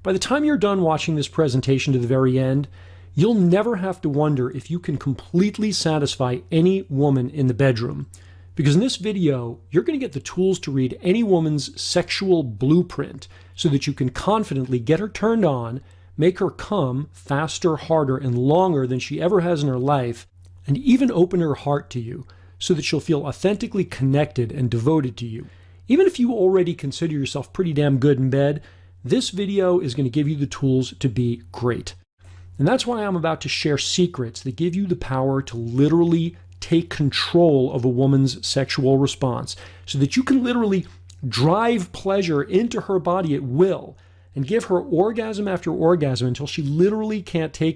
By the time you're done watching this presentation to the very end, you'll never have to wonder if you can completely satisfy any woman in the bedroom. Because in this video, you're going to get the tools to read any woman's sexual blueprint so that you can confidently get her turned on, make her come faster, harder, and longer than she ever has in her life, and even open her heart to you so that she'll feel authentically connected and devoted to you. Even if you already consider yourself pretty damn good in bed, this video is going to give you the tools to be great. And that's why I'm about to share secrets that give you the power to literally take control of a woman's sexual response so that you can literally drive pleasure into her body at will and give her orgasm after orgasm until she literally can't take